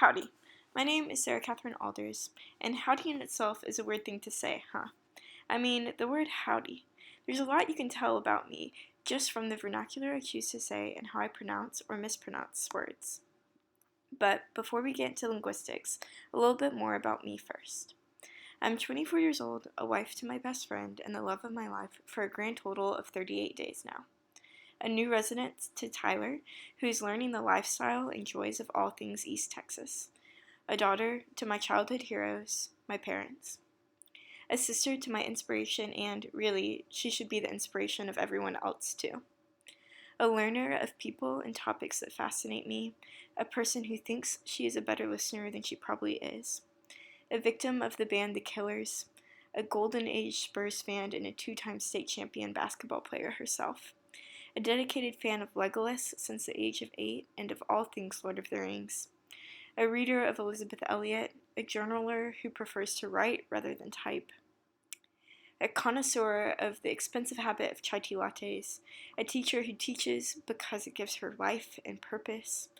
Howdy. My name is Sarah Catherine Alders, and howdy in itself is a weird thing to say, huh? I mean, the word howdy. There's a lot you can tell about me just from the vernacular I choose to say and how I pronounce or mispronounce words. But before we get into linguistics, a little bit more about me first. I'm 24 years old, a wife to my best friend, and the love of my life for a grand total of 38 days now. A new resident to Tyler, who's learning the lifestyle and joys of all things East Texas. A daughter to my childhood heroes, my parents. A sister to my inspiration, and really, she should be the inspiration of everyone else too. A learner of people and topics that fascinate me, a person who thinks she is a better listener than she probably is. A victim of the band The Killers, a Golden Age Spurs fan and a 2-time state champion basketball player herself. A dedicated fan of Legolas since the age of 8 and of all things Lord of the Rings. A reader of Elizabeth Elliot, a journaler who prefers to write rather than type. A connoisseur of the expensive habit of chai tea lattes. A teacher who teaches because it gives her life and purpose.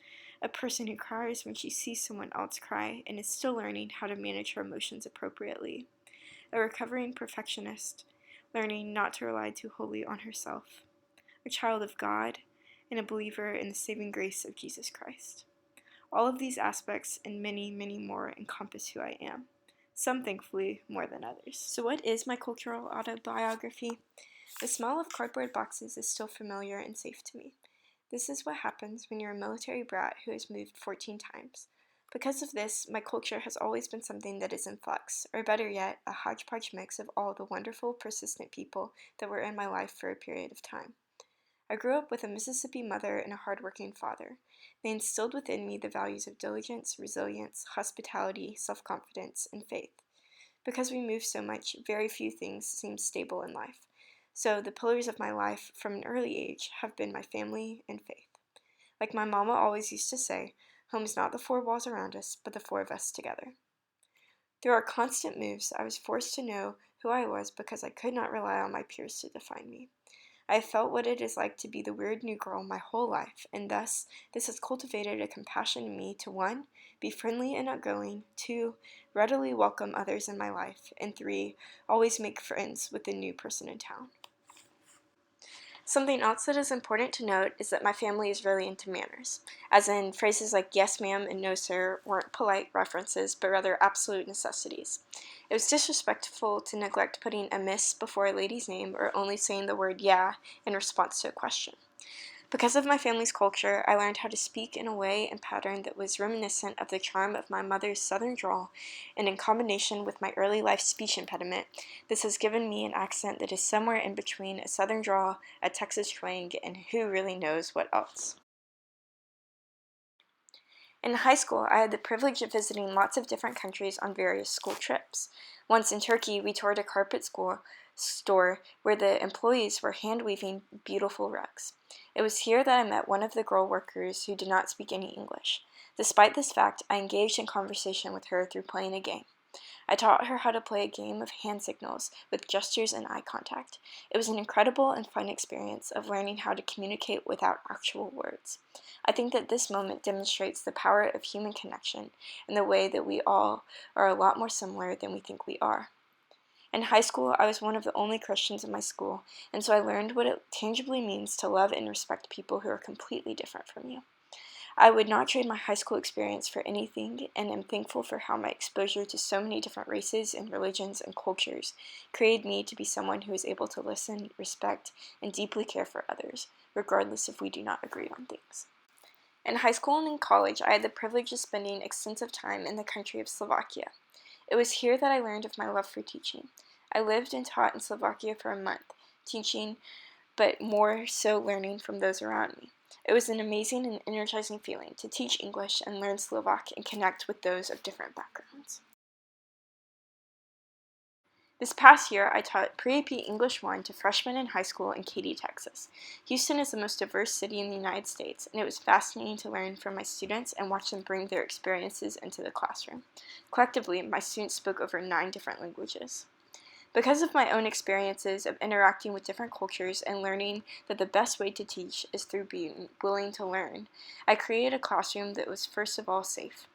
A person who cries when she sees someone else cry and is still learning how to manage her emotions appropriately. A recovering perfectionist, learning not to rely too wholly on herself. A child of God, and a believer in the saving grace of Jesus Christ. All of these aspects and many, many more encompass who I am. Some, thankfully, more than others. So what is my cultural autobiography? The smell of cardboard boxes is still familiar and safe to me. This is what happens when you're a military brat who has moved 14 times. Because of this, my culture has always been something that is in flux, or better yet, a hodgepodge mix of all the wonderful, persistent people that were in my life for a period of time. I grew up with a Mississippi mother and a hardworking father. They instilled within me the values of diligence, resilience, hospitality, self-confidence, and faith. Because we move so much, very few things seem stable in life. So the pillars of my life from an early age have been my family and faith. Like my mama always used to say, home is not the 4 walls around us, but the 4 of us together. Through our constant moves, I was forced to know who I was because I could not rely on my peers to define me. I have felt what it is like to be the weird new girl my whole life, and thus, this has cultivated a compassion in me to 1. Be friendly and outgoing, 2. Readily welcome others in my life, and 3. Always make friends with the new person in town. Something else that is important to note is that my family is really into manners, as in phrases like yes ma'am and no sir weren't polite references, but rather absolute necessities. It was disrespectful to neglect putting a miss before a lady's name or only saying the word yeah in response to a question. Because of my family's culture, I learned how to speak in a way and pattern that was reminiscent of the charm of my mother's southern drawl, and in combination with my early life speech impediment, this has given me an accent that is somewhere in between a southern drawl, a Texas twang, and who really knows what else. In high school, I had the privilege of visiting lots of different countries on various school trips. Once in Turkey, we toured a carpet store where the employees were hand-weaving beautiful rugs. It was here that I met one of the girl workers who did not speak any English. Despite this fact, I engaged in conversation with her through playing a game. I taught her how to play a game of hand signals with gestures and eye contact. It was an incredible and fun experience of learning how to communicate without actual words. I think that this moment demonstrates the power of human connection and the way that we all are a lot more similar than we think we are. In high school, I was one of the only Christians in my school, and so I learned what it tangibly means to love and respect people who are completely different from you. I would not trade my high school experience for anything, and am thankful for how my exposure to so many different races and religions and cultures created me to be someone who is able to listen, respect, and deeply care for others, regardless if we do not agree on things. In high school and in college, I had the privilege of spending extensive time in the country of Slovakia. It was here that I learned of my love for teaching. I lived and taught in Slovakia for a month, teaching, but more so learning from those around me. It was an amazing and energizing feeling to teach English and learn Slovak and connect with those of different backgrounds. This past year, I taught Pre-AP English 1 to freshmen in high school in Katy, Texas. Houston is the most diverse city in the United States, and it was fascinating to learn from my students and watch them bring their experiences into the classroom. Collectively, my students spoke over 9 different languages. Because of my own experiences of interacting with different cultures and learning that the best way to teach is through being willing to learn, I created a classroom that was first of all safe.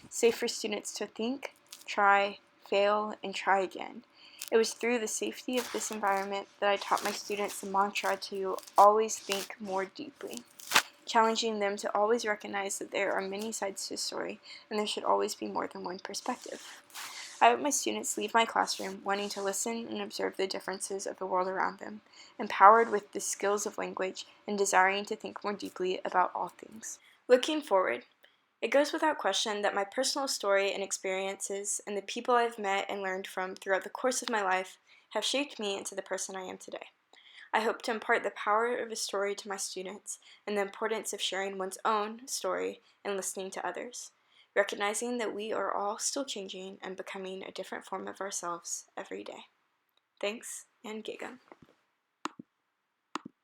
safe for students to think, try, fail, and try again. It was through the safety of this environment that I taught my students the mantra to always think more deeply, challenging them to always recognize that there are many sides to a story and there should always be more than one perspective. I hope my students leave my classroom wanting to listen and observe the differences of the world around them, empowered with the skills of language and desiring to think more deeply about all things. Looking forward, it goes without question that my personal story and experiences and the people I've met and learned from throughout the course of my life have shaped me into the person I am today. I hope to impart the power of a story to my students and the importance of sharing one's own story and listening to others, recognizing that we are all still changing and becoming a different form of ourselves every day. Thanks, and Giga.